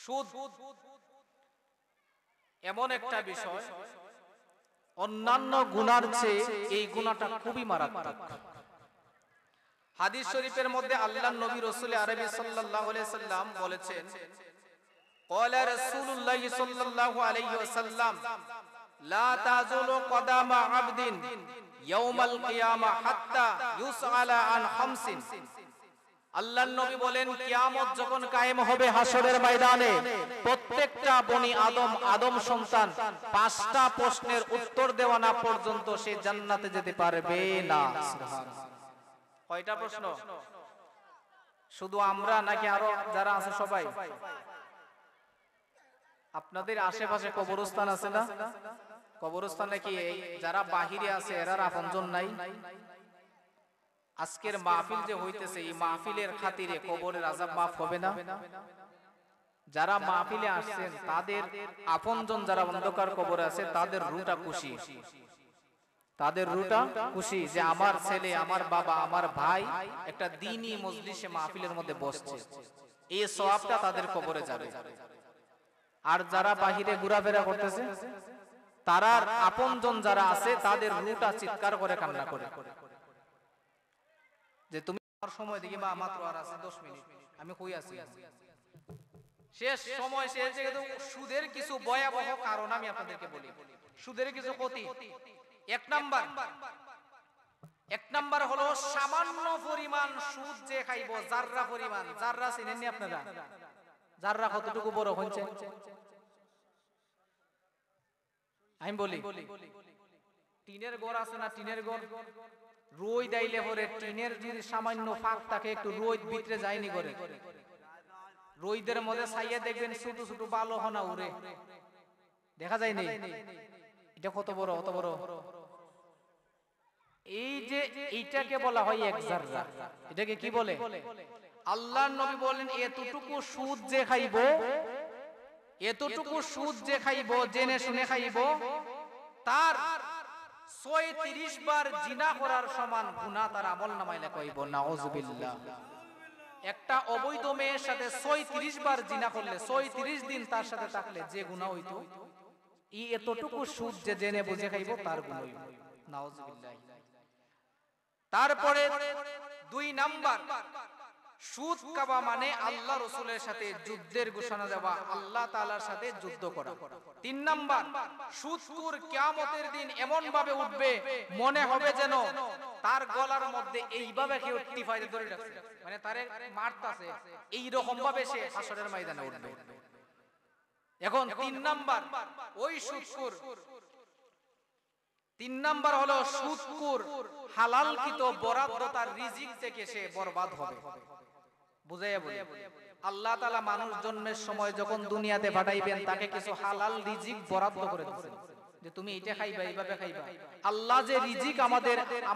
সুদ এমন একটা বিষয়, অন্যান্য গুনার চেয়ে এই গুনাহটা খুবই মারাত্মক। হাদিস শরীফের মধ্যে আল্লাহর নবী রাসূল আরবি সাল্লাল্লাহু আলাইহি সাল্লাম বলেছেন, ক্বালা রাসূলুল্লাহ সাল্লাল্লাহু আলাইহি ওয়াসাল্লাম লা তাযুলু কদামা আবদিন ইয়াউমাল কিয়ামা হাত্তা ইউসআলা আন খামসিন। আল্লাহর নবী বলেন, কিয়ামত যখন কায়েম হবে হাসরের ময়দানে, প্রত্যেকটা বনি আদম সন্তান 5টা প্রশ্নের উত্তর দেওয়া না পর্যন্ত সে জান্নাতে যেতে পারবে না। সুবহানাল্লাহ। কয়টা প্রশ্ন? শুধু আমরা নাকি আরো যারা আছে সবাই? আপনাদের আশেপাশে কবরস্থান আছে না? কবরস্থানে কি যারা বাহিরে আছে এরা আপনজন নাই? আজকের মাহফিল যে হইতেছে, এই মাহফিলের খাতিরে কবরের আযাব মাফ হবে না? যারা মাহফিলে আসছেন তাদের আপনজন যারা অন্ধকার কবরে আছে তাদের রুটা খুশি, তাদের রুটা খুশি যে আমার ছেলে, আমার বাবা, আমার ভাই একটা দ্বীনি মজলিসে মাহফিলের মধ্যে বসছে, এই সওয়াবটা তাদের কবরে যাবে। আর যারা বাহিরে ঘোরাফেরা করতেছে তারার আপনজন যারা আছে তাদের রুটা চিৎকার করে কান্না করে যে তুমি আমার সময় দেখি বা মাত্র আর আছে 10 মিনিট, আমি কই আছি? শেষ সময় শেষ। কিন্তু সুদের কিছু ভয়াবহ কারণ আমি আপনাদেরকে বলি, সুদের কিছু ক্ষতি। এক নাম্বার হলো সামান্য পরিমাণ সুদ যে খাইবো, জাররা পরিমাণ। জাররা চিনেন নি আপনারা? জাররা কতটুকু বড় হচ্ছে? আমি বলি, টিনের ঘর আছে না, টিনের ঘর রোদ দাইলে পরে টিনের যদি সামান্য ফাঁক থাকে একটু রোদ ভিতরে যায়নি করে, রোদের মধ্যে ছাইয়া দেখবেন ছোট ছোট বালো হনা উড়ে, দেখা যায়নি? এটা কত বড়, অত বড়। এই যে এইটাকে বলা হয় এক জাররা। এটাকে কি বলে? আল্লাহর নবী বলেন, এতটুকু সুদ যে খাইবো, এতটুকু সুদ যে খাইবো, জেনে শুনে খাইবো, তার 36 বার জিনা করার সমান গুনাহ তার আমলনামায় লেখা হইব। নাউজুবিল্লাহ। একটা অবৈধ মেয়ের সাথে 36 বার জিনা করলে, 36 দিন তার সাথে থাকলে যে গুনাহ হইতো, এই এতটুকু সুদ যে জেনে বুঝে খাইবো তার গুনাহ হইব। নাউজুবিল্লাহ। তারপরে 2 নাম্বার, সুদ খাওয়া মানে আল্লাহ রাসূলের সাথে যুদ্ধের ঘোষণা দেওয়া, আল্লাহ তাআলার সাথে যুদ্ধ করা। 3 নাম্বার, সুদখোর কিয়ামতের দিন এমন ভাবে উঠবে মনে হবে যেন তার গলার মধ্যে এইভাবে কেউ টিপাইতে ধরে রাখছে, মানে তারে মারতাছে, এই রকম ভাবে সে হাসরের ময়দানে উঠবে। এখন 3 নাম্বার, ওই সুদখোর 3 নাম্বার হলো সুদখোর হালালকৃত বরাদ্দ তার রিজিক থেকে সে বরবাদ হবে। বুঝাইয়া বলি, আল্লাহ তাআলা মানুষ জন্মের সময় যখন দুনিয়াতে পাঠাইবেন তাকে কিছু হালাল রিজিক বরাদ্দ করে দিয়েছেন যে তুমি এটা খাইবা, এইভাবে খাইবা। আল্লাহ যে রিজিক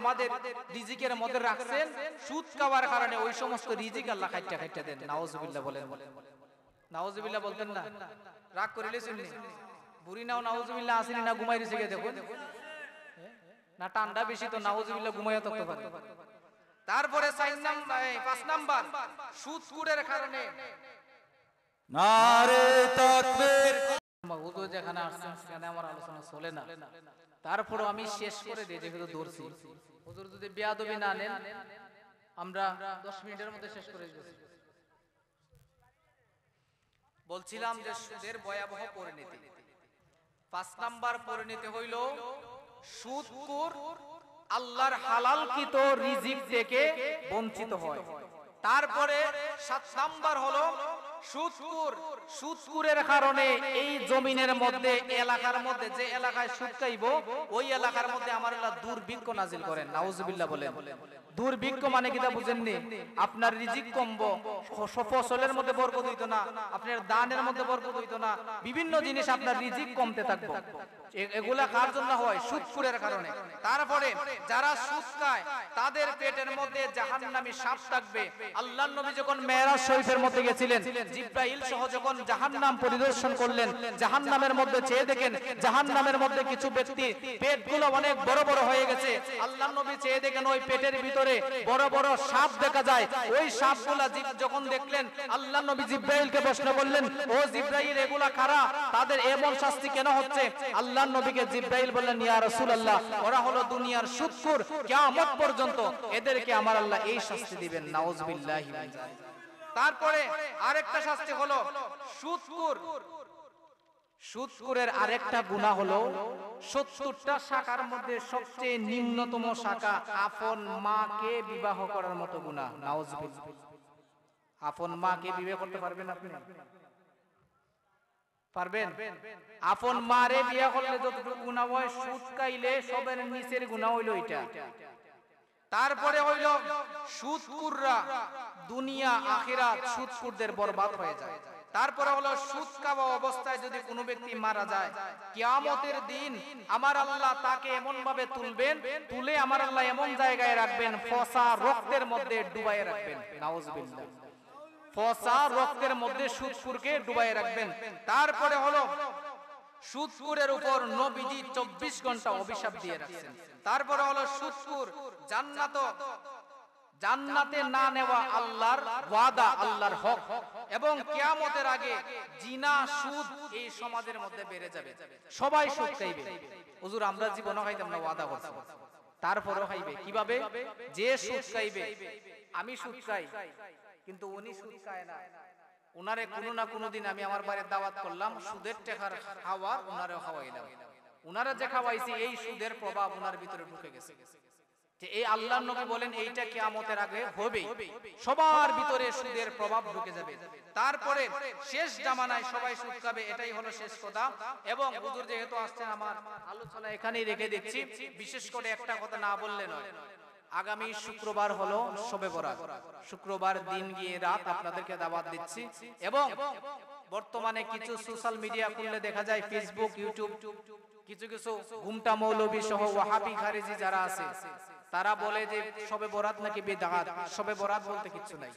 আমাদের রিজিকের মধ্যে রাখছেন, সুদ খাওয়ার কারণে ওই সমস্ত রিজিক আল্লাহ খাইটা দেন। নাউজুবিল্লাহ বলেন। নাউজুবিল্লাহ বলতেন না? রাগ করিলে শুননি বুড়ি নাও নাউজুবিল্লাহ আসেনি না, ঘুমাই দিছে গে দেখুন না, ঠান্ডা বেশি তো নাউজুবিল্লাহ ঘুমাইয়া থাকতে পারে। তারপরে 5 নাম্বার, সুদখোরের কারণে নারে তাকবীর। হুজুর যেখানে আসছেন সেখানে আমার আলোচনা চলে না, তারপরে আমি শেষ করে দিই যেহেতু ধরছি। হুজুর যদি বেয়াদবি না নেন আমরা 10 মিনিটের মধ্যে শেষ করে দিচ্ছি। বলছিলাম যে সুদের ভয়াবহ পরিণতি। 5 নাম্বার পরিণতি হইল সুদখোর আল্লাহর হালালকৃত রিজিক থেকে বঞ্চিত হয়। তারপরে 7 নাম্বার হলো সুদখোরের কারণে এই জমিনের মধ্যে, এলাকার মধ্যে, যে এলাকায় সুদ খাইবো ওই এলাকার মধ্যে আমার আল্লাহ দুর্ভিক্ষ নাজিল করেন। নাউজুবিল্লাহ বলেন। দুর্ভিক্ষ মানে কি তা বুঝেননি? আপনার রিজিক কমবো, ফসলের মধ্যে বরকত হইতো না, আপনার দানের মধ্যে বরকত হইতো না, বিভিন্ন জিনিস আপনার রিজিক কমতে থাকবে। এগুলা কার জন্য হয়? সুদখোরের কারণে। তারপরে যারা সুদ খায় তাদের পেটের মধ্যে জাহান্নামী সাপ থাকবে। আল্লাহর নবী যখন মেরাজ শরীফের মধ্যে গেছিলেন, জিব্রাইল সহ যখন জাহান্নাম পরিদর্শন করলেন, জাহান্নামের মধ্যে চেয়ে দেখেন জাহান্নামের মধ্যে কিছু ব্যক্তি পেটগুলো অনেক বড় বড় হয়ে গেছে। আল্লাহর নবী চেয়ে দেখেন ওই পেটের ভিতরে বড় বড় সাপ দেখা যায়। ওই সাপগুলা যখন দেখলেন আল্লাহর নবী জিব্রাইলকে প্রশ্ন করলেন, ও জিব্রাইল এগুলা কারা, তাদের এমন শাস্তি কেন হচ্ছে? আল্লাহর নবীকে জিব্রাইল বললেন, ইয়া রাসূলুল্লাহ ওরা হলো দুনিয়ার সুদখোর, কিয়ামত পর্যন্ত এদেরকে আমার আল্লাহ এই শাস্তি দিবেন। নাউযুবিল্লাহি মিন যালিক। তারপরে আরেকটা শাস্তি হলো সুদখোর। সুদখোরের আরেকটা গুনাহ হলো 70টা শাখার মধ্যে সবচেয়ে নিম্নতম শাখা আপন মাকে বিবাহ করার মতো গুনাহ। নাউযুবিল্লাহ। আপন মাকে বিবাহ করতে পারবেন আপনি? পারবেন? আপন মারে বিয়ে করলে যতটুকু গুনাহ হয়, সুদ খাইলে সবের নিচের গুনাহ হইল এটা। তারপরে হইল সুদখোররা দুনিয়া আখিরাত সুদখোরদের বরবাদ হয়ে যায়। তারপরে হলো সুদ খাওয়া অবস্থায় যদি কোনো ব্যক্তি মারা যায়, কিয়ামতের দিন আমার আল্লাহ তাকে এমন ভাবে তুলবেন, তুলে আমার আল্লাহ এমন জায়গায় রাখবেন, ফসা রক্তের মধ্যে ডুবাইয়ে রাখবেন। নাউযুবিল্লাহ। ফসা রক্তের মধ্যে সুদখোরকে ডুবাইয়ে রাখবেন। তারপরে হলো সুদখোরের উপর নবীজি 24 ঘন্টা অভিশাপ দিয়ে রাখছেন। তারপরে হলো সুদখোর জান্নাতে না নেওয়া আল্লাহর ওয়াদা, আল্লাহর হক। এবং কিয়ামতের আগে জিনা সুদ এই সমাজের মধ্যে বেড়ে যাবে, সবাই সুদ খাইবে। হুজুর আমরা জীবনে খাইতাম না, ওয়াদা করছি, তারপরেও খাইবে। কিভাবে? যে সুদ খাইবে, আমি সুদ খাই কিন্তু উনি সুদ খায় না, উনারে কোনো না কোনো দিন আমি আমার বাড়ির দাওয়াত করলাম, সুদের টাকার খাওয়া উনারে খাওয়াইলাম, উনারা যে খাওয়াইছি এই সুদের প্রভাব উনার ভিতরে ঢুকে গেছে। যে এই আল্লাহর নবী বলেন এইটা কিয়ামতের আগে হবে, সবার ভিতরে সুদের প্রভাব ঢুকে যাবে। তারপরে শেষ জামানায় সবাই সুদ খাবে, এটাই হলো শেষ কথা। এবং হুজুর যেহেতু আসছেন, আমার আলোচনা এখানেই রেখে দিচ্ছি। বিশেষ করে একটা কথা না বললে নয়, আগামী শুক্রবার হলো শবে বরাত। শুক্রবার দিন গিয়ে রাত আপনাদেরকে দাওয়াত দিচ্ছি। এবং বর্তমানে কিছু সোশ্যাল মিডিয়া খুললে দেখা যায়, ফেসবুক, ইউটিউব, কিছু কিছু ঘুমটা মৌলবী সহ ওয়াহাবি খারিজি যারা আছে, তারা বলে যে শবে বরাত নাকি বিদআত। শবে বরাত বলতে কিছু নাই।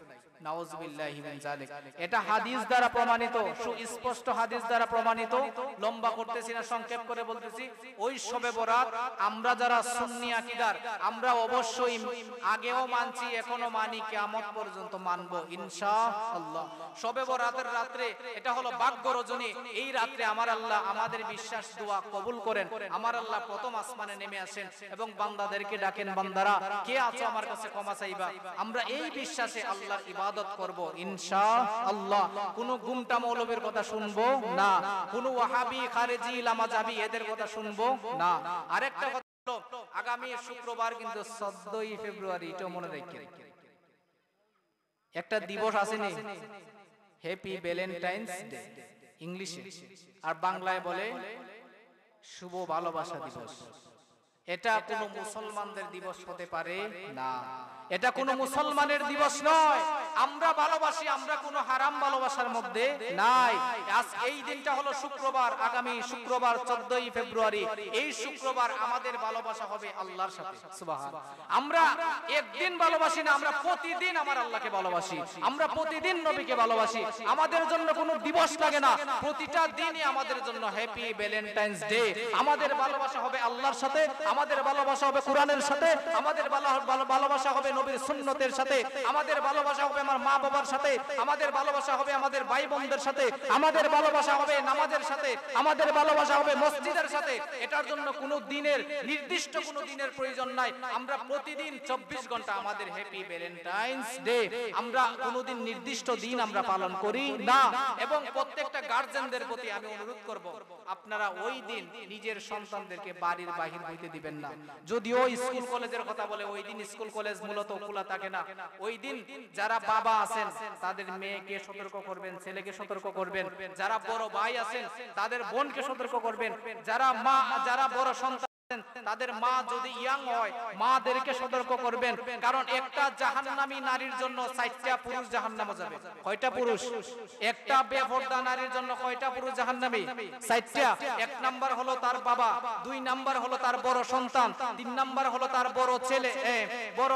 নাউযুবিল্লাহি মিন যালিক। এটা হাদিস দ্বারা প্রমাণিত, সুস্পষ্ট হাদিস দ্বারা প্রমাণিত। লম্বা করতেছি না, সংক্ষেপ করে বলতেছি। ওই শবে বরাত আমরা যারা সুন্নি আকীদার, আমরা অবশ্যই আগেও মানছি, এখনো মানি, কিয়ামত পর্যন্ত মানব ইনশাআল্লাহ। শবে বরাতের রাত্রে, এটা হলো ভাগ্য রজনী। এই রাত্রে আমার আল্লাহ আমাদের বিশ্বাস দোয়া কবুল করেন। আমার আল্লাহ প্রথম আসমানে নেমে আসেন এবং বান্দাদেরকে ডাকেন, বান্দারা কে আছো আমার কাছে ক্ষমা চাইবা। আমরা এই বিশ্বাসে আল্লাহর ইবাদত করব ইনশাআল্লাহ। কোন গুমটা মৌলবীর কথা শুনবো না, কোন ওয়াহাবি খারিজি লামাজাবি এদের কথা শুনবো না। আরেকটা কথা হলো, আগামী শুক্রবার কিন্তু 14ই ফেব্রুয়ারি, এটা মনে রাখবেন। একটা দিবস আসেনি, হ্যাপি ভ্যালেন্টাইন্স ডে ইংলিশে, আর বাংলায় বলে শুভ ভালোবাসা দিবস। এটা কোনো মুসলমানদের দিবস হতে পারে না, এটা কোনো মুসলমানের দিবস নয়। আমরা ভালোবাসি, আমরা কোনো হারাম ভালোবাসার মধ্যে নাই। আজ এই দিনটা হলো শুক্রবার, আগামী শুক্রবার 14ই ফেব্রুয়ারি। এই শুক্রবার আমাদের ভালোবাসা হবে আল্লাহর সাথে। সুবহানাল্লাহ। আমরা একদিন ভালোবাসি না, আমরা প্রতিদিন আমার আল্লাহকে ভালোবাসি, আমরা প্রতিদিন নবীকে ভালোবাসি। আমাদের জন্য কোনো দিবস লাগে না, প্রতিটা দিনই আমাদের জন্য হ্যাপি ভ্যালেন্টাইন্স ডে। আমাদের ভালোবাসা হবে আল্লাহর সাথে, আমাদের ভালোবাসা হবে কোরআনের সাথে, আমাদের ভালোবাসা হবে নবীর সুন্নতের সাথে, আমাদের ভালোবাসা হবে আমার মা বাবার সাথে, আমাদের ভালোবাসা হবে আমাদের ভাই বোনদের সাথে, আমাদের ভালোবাসা হবে নামাজের সাথে, আমাদের ভালোবাসা হবে মসজিদের সাথে। এটার জন্য কোনো দিনের, নির্দিষ্ট কোনো দিনের প্রয়োজন নাই। আমরা প্রতিদিন 24 ঘন্টা আমাদের হ্যাপি ভ্যালেন্টাইন্স ডে, আমরা কোনোদিন নির্দিষ্ট দিন আমরা পালন করি না। এবং প্রত্যেকটা গার্জিয়ানদের প্রতি আমি অনুরোধ করব, আপনারা ওই দিন নিজের সন্তানদেরকে বাড়ির বাহির হইতে দিবেন না। যদিও স্কুল কলেজের কথা বলে, ওই দিন স্কুল কলেজ মূলত খোলা থাকে না। ওই দিন যারা বাবা আছেন তাদের মেয়েকে সতর্ক করবেন, ছেলেকে সতর্ক করবেন। যারা বড় ভাই আছেন তাদের বোনকে সতর্ক করবেন। যারা মা, যারা বড় সন্তান তাদের মা যদি ইয়াং হয় মাদেরকে সতর্ক করবেন, কারণ একটা জাহান্নামী নারীর জন্য 4টা পুরুষ জাহান্নামে যাবে। কয়টা পুরুষ? একটা বেপরদা নারীর জন্য কয়টা পুরুষ জাহান্নামী? 4টা। এক নাম্বার হলো তার বাবা, 2 নাম্বার হলো তার বড় সন্তান, 3 নাম্বার হলো তার বড় ছেলে, বড়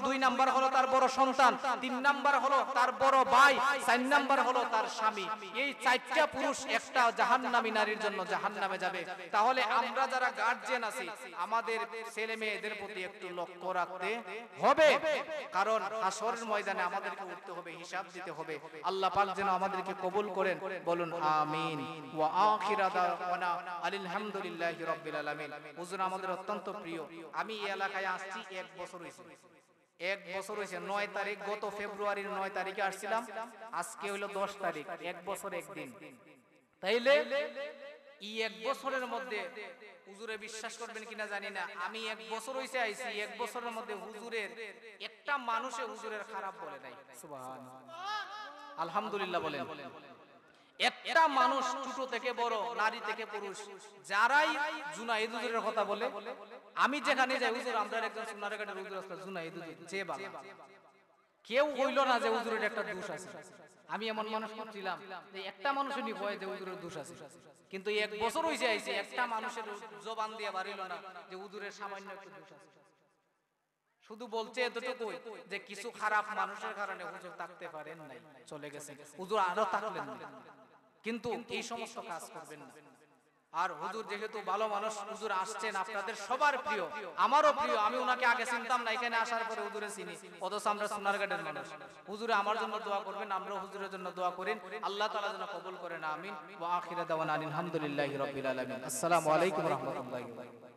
2 নাম্বার হলো তার বড় সন্তান, 3 নাম্বার হলো তার বড় ভাই, 4 নাম্বার হলো তার স্বামী। এই 4টা পুরুষ একটা জাহান্নামী নারীর জন্য জাহান্নামে যাবে। তাহলে আমরা যারা গার্জিয়ান আছি আমাদের ছেলে মেয়েদের প্রতি একটু লক্ষ্য রাখতে হবে, কারণ হাসরের ময়দানে আমাদেরকে উঠতে হবে, হিসাব দিতে হবে। আল্লাহ পাক যেন আমাদেরকে কবুল করেন, বলুন আমিন। ওয়া আখিরা দাওয়ানা আলহামদুলিল্লাহি রাব্বিল আলামিন। হুজুর আমাদের অত্যন্ত প্রিয়। আমি এই এলাকায় আসছি 1 বছর হয়েছে। 1 বছর হয়েছে। 9 তারিখ, গত ফেব্রুয়ারির 9 তারিখে আসছিলাম, আজকে হলো 10 তারিখ। 1 বছর 1 দিন। তাইলে এই 1 বছরের মধ্যে হুজুরে বিশ্বাস করবেন কিনা জানি না, আমি 1 বছর হইছে আইছি, 1 বছরের মধ্যে হুজুরের একটা মানুষে হুজুরের খারাপ বলে নাই। সুবহানাল্লাহ, আলহামদুলিল্লাহ বলেন। একটা মানুষ, ছোট থেকে বড়, নারী থেকে পুরুষ, যারাই জুনায়েদ হুজুরের কথা বলে, আমি যেখানে যাই, হুজুর আমরা একজন সোনারঘাটের হুজুর আছে জুনায়েদ হুজুর, যে বাবা কেউ হইল না যে হুজুরের একটা দোষ আছে। আমি এমন মানুষ ছিলাম যে একটা মানুষের নি কয় যে হুজুরের দোষ আছে, কিন্তু 1 বছর হইছে আইছে, একটা মানুষের জবান দিয়ে বাড়িল না যে হুজুরের সামান্য একটু দোষ আছে। শুধু বলছে এতটুকু যে কিছু খারাপ মানুষের কারণে হুজুর থাকতে পারেন নাই, চলে গেছেন, হুজুর আরো থাকলেন না, কিন্তু এই সমস্ত কাজ করবেন না। আর হুজুর যেহেতু ভালো মানুষ, হুজুর আসছেন, আপনাদের সবার প্রিয়, আমারও প্রিয়। আমি ওনাকে আগে চিনতাম না, এখানে আসার পরে হুজুরে চিনি, অথচ আমরা সোনারঘাটের মানুষ। হুজুরে আমার জন্য দোয়া করবেন, আমরাও হুজুরের জন্য দোয়া করেন, আল্লাহ তাআলা যেন কবুল করেন, আমিন। ওয়া আখিরা দাওয়ানা আলহামদুলিল্লাহি রাব্বিল আলামিন। আসসালামু আলাইকুম ওয়া রাহমাতুল্লাহি ওয়া বারাকাতুহু।